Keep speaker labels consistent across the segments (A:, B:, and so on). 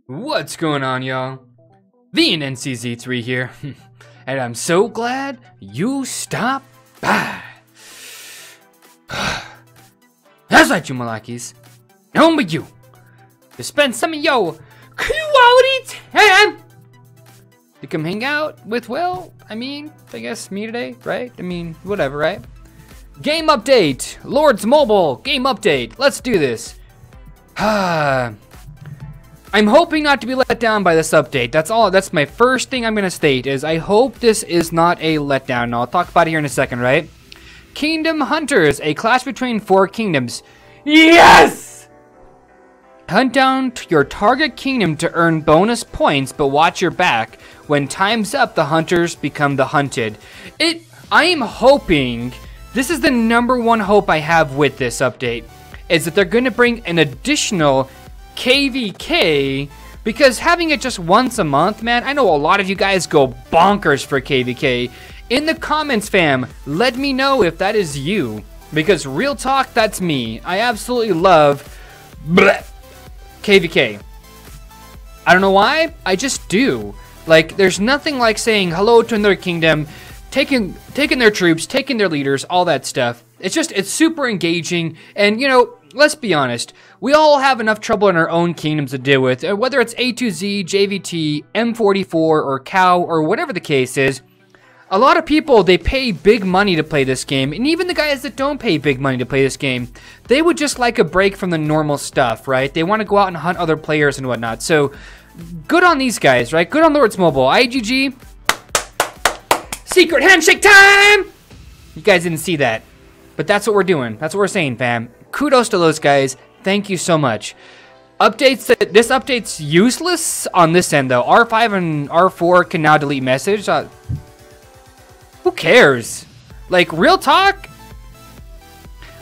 A: What's going on, y'all? VNNCZ3 here, and I'm so glad you stopped by. That's right, you Malakis. Home with you to spend some of your quality time to come hang out with, well, I guess me today, right? Whatever, right? Game update, Lords Mobile, game update. Let's do this. I'm hoping not to be let down by this update. That's my first thing I'm gonna state is I hope this is not a letdown. And I'll talk about it here in a second, right? Kingdom Hunters, a clash between 4 kingdoms. Yes! Hunt down to your target kingdom to earn bonus points, but watch your back. When time's up, the hunters become the hunted. I am hoping, this is the #1 hope I have with this update, is that they're gonna bring an additional KVK, because having it just once a month, man, I know a lot of you guys go bonkers for KVK. In the comments, fam, let me know if that is you, because real talk, that's me. I absolutely love KVK. I don't know why, I just do. Like, there's nothing like saying hello to another kingdom, taking their troops, taking their leaders, all that stuff. It's super engaging, and you know, let's be honest, we all have enough trouble in our own kingdoms to deal with, whether it's A2Z, JVT, M44, or Cow, or whatever the case is. A lot of people, they pay big money to play this game, and even the guys that don't pay big money to play this game, they would just like a break from the normal stuff, right? They want to go out and hunt other players and whatnot, so good on these guys, right? Good on Lords Mobile. IGG. Secret handshake time! You guys didn't see that, but that's what we're doing. That's what we're saying, fam. Kudos to those guys. Thank you so much. This update's useless on this end, though. R5 and R4 can now delete message. Who cares? Like, real talk?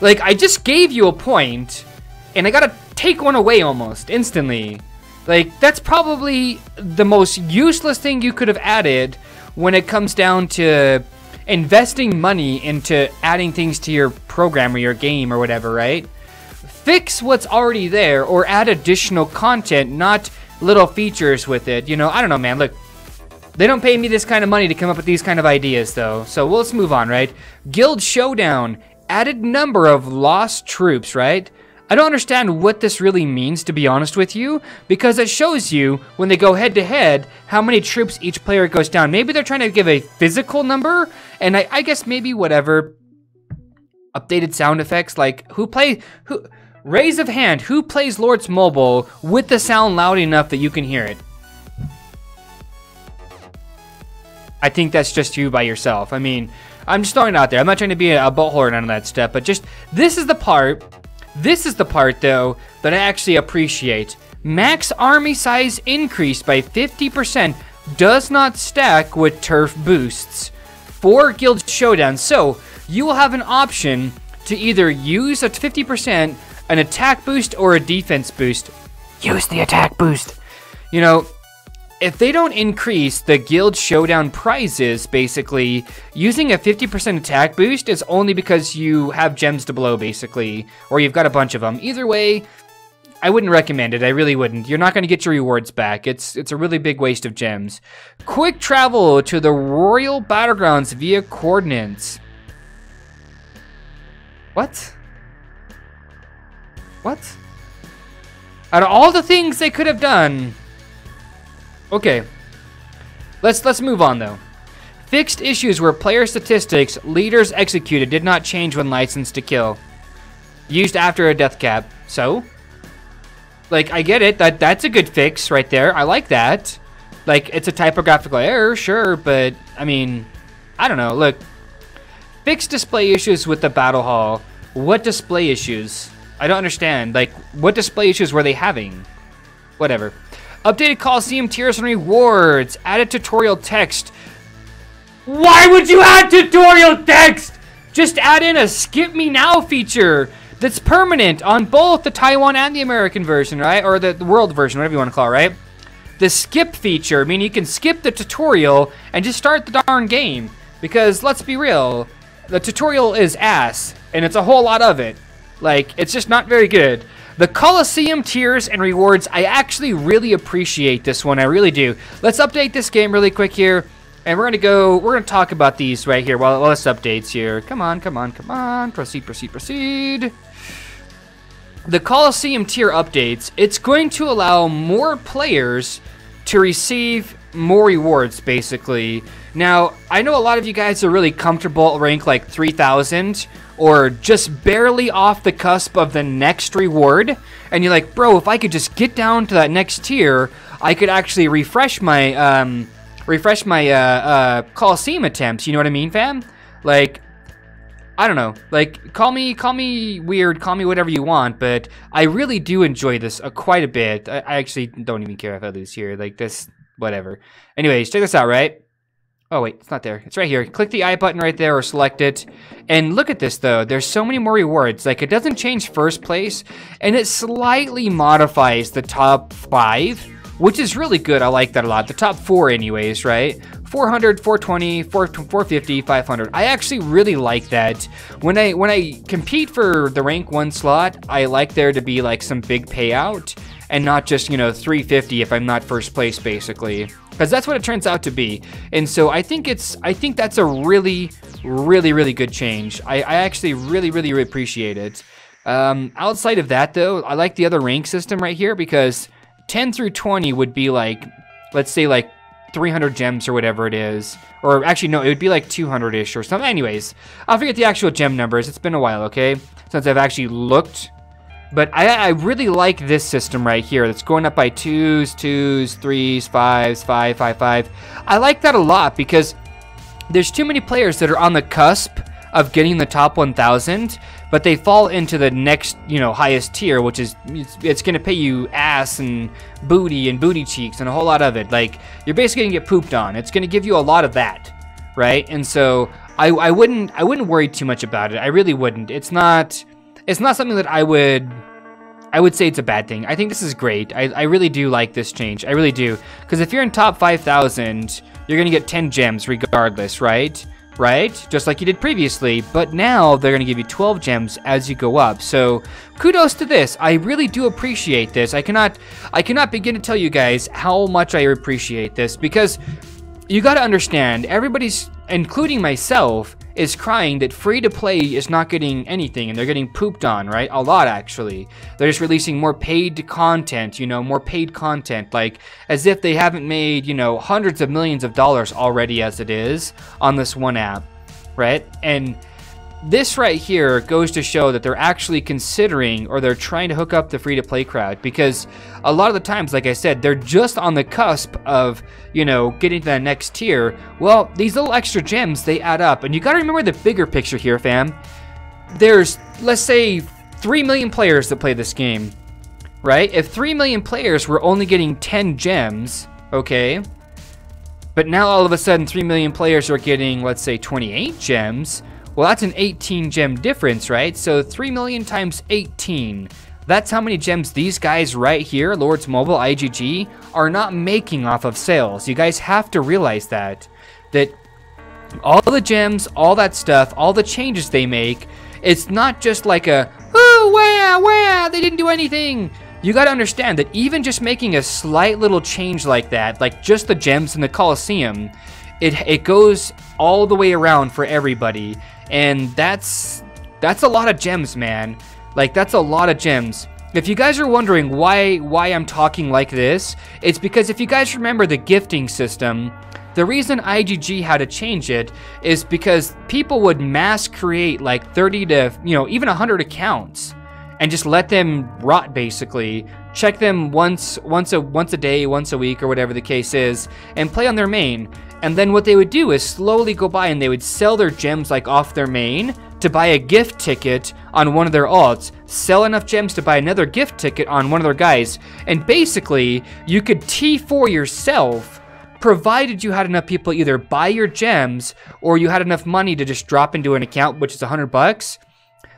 A: Like, I just gave you a point, and I gotta take one away almost instantly. Like, that's probably the most useless thing you could have added when it comes down to investing money into adding things to your program or your game or whatever, right? Fix what's already there or add additional content, not little features with it. You know, I don't know, man. Look, they don't pay me this kind of money to come up with these kind of ideas, though. So let's move on, right? Guild Showdown, added number of lost troops, right? I don't understand what this really means, to be honest with you, because it shows you, when they go head-to-head, how many troops each player goes down. Maybe they're trying to give a physical number, and I guess maybe whatever. Updated sound effects, like, raise of hand, who plays Lords Mobile with the sound loud enough that you can hear it? I think that's just you by yourself. I mean, I'm just throwing it out there. I'm not trying to be a butthole or none of that stuff, but just, this is the part, though, that I actually appreciate. Max army size increased by 50% does not stack with turf boosts for Guild Showdown. So, you will have an option to either use a 50% an attack boost or a defense boost. Use the attack boost. You know, if they don't increase the Guild Showdown prizes, basically, using a 50% attack boost is only because you have gems to blow, basically, or you've got a bunch of them. Either way, I wouldn't recommend it. I really wouldn't. You're not going to get your rewards back. It's a really big waste of gems. Quick travel to the Royal Battlegrounds via coordinates. What? What? Out of all the things they could have done... Okay, let's move on, though. Fixed issues where player statistics, leaders executed, did not change when licensed to kill. Used after a death cap. So? Like, I get it. That's a good fix right there. I like that. Like, it's a typographical error, sure, but, I mean, I don't know. Look, fixed display issues with the Battle Hall. What display issues? I don't understand. Like, what display issues were they having? Whatever. Updated Coliseum tiers and rewards. Added tutorial text. Why would you add tutorial text? Just add in a skip me now feature that's permanent on both the Taiwan and the American version, right? Or the world version, whatever you want to call it, right? The skip feature, I mean, you can skip the tutorial and just start the darn game. Because, let's be real, the tutorial is ass, and it's a whole lot of it. Like, it's just not very good. The Coliseum tiers and rewards, I actually really appreciate this one. I really do. Let's update this game really quick here. And we're gonna talk about these right here while this updates here. Come on, come on, come on. Proceed, proceed, proceed. The Coliseum tier updates, it's going to allow more players to receive more rewards, basically. Now, I know a lot of you guys are really comfortable at rank like 3,000 or just barely off the cusp of the next reward. And you're like, bro, if I could just get down to that next tier, I could actually refresh my Coliseum attempts. You know what I mean, fam? Like, I don't know. Like, call me weird, call me whatever you want, but I really do enjoy this quite a bit. I actually don't even care if I lose here. Like, this, whatever. Anyways, check this out, right? Oh, wait, it's not there. It's right here. Click the I button right there or select it. And look at this, though. There's so many more rewards. Like, it doesn't change first place, and it slightly modifies the top 5, which is really good. I like that a lot. The top 4 anyways, right? 400, 420, 450, 500. I actually really like that. When I compete for the rank 1 slot, I like there to be like some big payout and not just, you know, 350 if I'm not first place, basically. Because that's what it turns out to be. And so I think that's a really good change. I actually really appreciate it. Outside of that, though, I like the other rank system right here because 10 through 20 would be like, let's say like 300 gems or whatever it is. Or actually, no, it would be like 200-ish or something. Anyways, I'll forget the actual gem numbers. It's been a while, okay? Since I've actually looked. But I really like this system right here. That's going up by 2s, 3s, 5s, 5, 5, 5. I like that a lot because there's too many players that are on the cusp of getting the top 1,000, but they fall into the next, you know, highest tier, which is, it's going to pay you ass and booty cheeks and a whole lot of it. Like, you're basically going to get pooped on. It's going to give you a lot of that, right? And so I wouldn't worry too much about it. I really wouldn't. It's not something that I would say it's a bad thing. I think this is great. I really do like this change. I really do. Because if you're in top 5,000, you're going to get 10 gems regardless, right? Right? Just like you did previously. But now they're going to give you 12 gems as you go up. So kudos to this. I really do appreciate this. I cannot begin to tell you guys how much I appreciate this. Because you got to understand, everybody's, including myself, is crying that free-to-play is not getting anything, and they're getting pooped on, right? A lot, actually. They're just releasing more paid content, you know, more paid content, like, as if they haven't made, you know, hundreds of millions of dollars already as it is on this one app, right? And this right here goes to show that they're actually considering, or they're trying to hook up the free-to-play crowd, because a lot of the times, like I said, they're just on the cusp of, you know, getting to that next tier. Well, these little extra gems, they add up, and you gotta remember the bigger picture here, fam. There's, let's say, 3 million players that play this game, right? If 3 million players were only getting 10 gems, okay, but now all of a sudden 3 million players are getting, let's say, 28 gems, well, that's an 18 gem difference, right? So 3 million times 18. That's how many gems these guys right here, Lords Mobile, IGG, are not making off of sales. You guys have to realize that all the gems, all that stuff, all the changes they make, it's not just like a, oh, wow, they didn't do anything. You got to understand that even just making a slight little change like that, like just the gems in the Coliseum, it goes all the way around for everybody. And that's a lot of gems, man. Like, that's a lot of gems. If you guys are wondering why I'm talking like this, it's because if you guys remember the gifting system, the reason IGG had to change it is because people would mass create like 30 to, you know, even 100 accounts and just let them rot, basically. Check them once a day, once a week, or whatever the case is, and play on their main. And then what they would do is slowly go by and they would sell their gems like off their main to buy a gift ticket on one of their alts, sell enough gems to buy another gift ticket on one of their guys, and basically you could T4 yourself, provided you had enough people either buy your gems or you had enough money to just drop into an account, which is $100.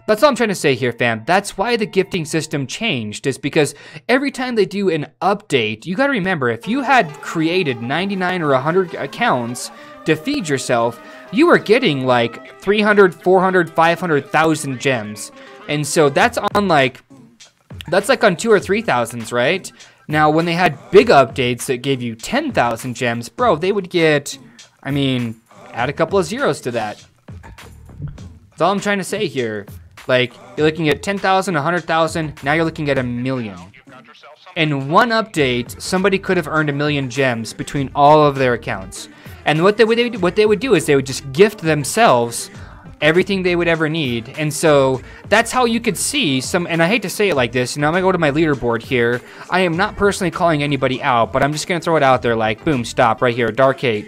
A: That's all I'm trying to say here, fam. That's why the gifting system changed, is because every time they do an update, you gotta remember, if you had created 99 or 100 accounts to feed yourself, you were getting like 300, 400, 500,000 gems. And so that's on like That's like on 2 or 3,000s, right? Now, when they had big updates that gave you 10,000 gems, bro, they would get, I mean, add a couple of zeros to that. That's all I'm trying to say here. Like, you're looking at 10,000, 100,000, now you're looking at 1,000,000. In one update, somebody could have earned 1,000,000 gems between all of their accounts. And what they would do is they would just gift themselves everything they would ever need. And so that's how you could see some, and I hate to say it like this, you know, I'm gonna go to my leaderboard here. I am not personally calling anybody out, but I'm just gonna throw it out there like, boom, stop right here, Dark 8.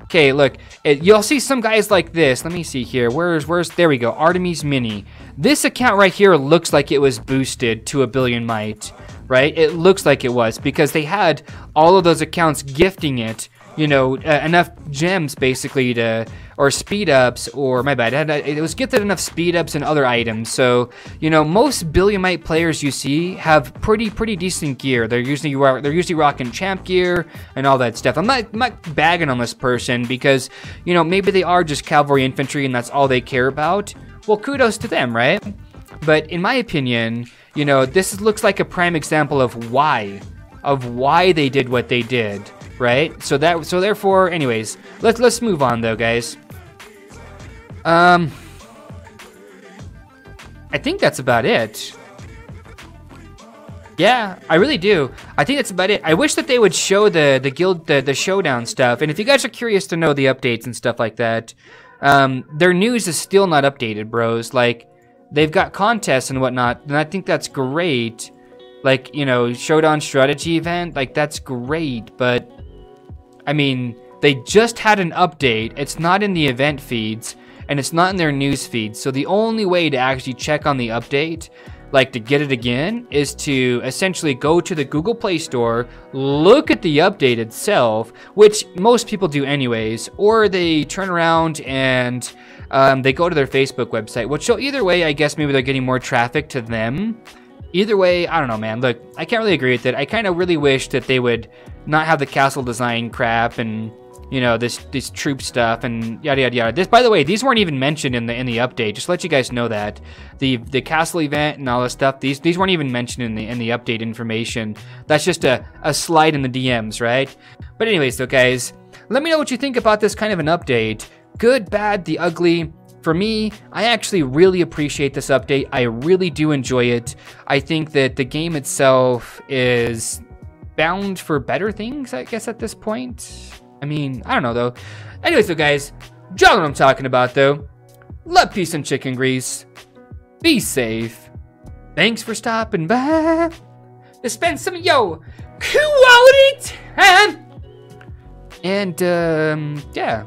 A: Okay, look, you'll see some guys like this. Let me see here, where's, there we go, Artemis Mini. This account right here looks like it was boosted to 1,000,000,000 might, right? It looks like it was because they had all of those accounts gifting it, you know, enough gems basically to, or speed ups, or my bad, it was gifted enough speed ups and other items. So, you know, most Billiamite players you see have pretty decent gear. They're usually rocking champ gear and all that stuff. I'm not bagging on this person because, you know, maybe they are just cavalry infantry and that's all they care about. Well, kudos to them, right? But in my opinion, you know, this looks like a prime example of why they did what they did. Right? So therefore, anyways, let's move on though, guys. I think that's about it. Yeah, I really do. I think that's about it. I wish that they would show the guild, the showdown stuff. And if you guys are curious to know the updates and stuff like that, their news is still not updated, bros. Like, they've got contests and whatnot, and I think that's great. Like, you know, showdown strategy event, like that's great, but I mean, they just had an update. It's not in the event feeds, and it's not in their news feeds. So the only way to actually check on the update, like to get it again, is to essentially go to the Google Play Store, look at the update itself, which most people do anyways, or they turn around and they go to their Facebook website, which either way, I guess maybe they're getting more traffic to them. Either way, I don't know, man. Look, I can't really agree with it. I kind of really wish that they would not have the castle design crap and, you know, this troop stuff and yada yada yada. This, by the way, these weren't even mentioned in the update. Just to let you guys know that the castle event and all this stuff. These weren't even mentioned in the update information. That's just a slide in the DMs, right? But anyways, though, guys, let me know what you think about this kind of an update. Good, bad, the ugly. For me, I actually really appreciate this update. I really do enjoy it. I think that the game itself is bound for better things, I guess, at this point. I mean, I don't know, though. Anyways, though, guys, you know what I'm talking about, though. Love, peace, and chicken grease. Be safe. Thanks for stopping by to spend some of your quality time. And, yeah.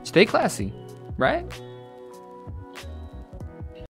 A: Stay classy. Right?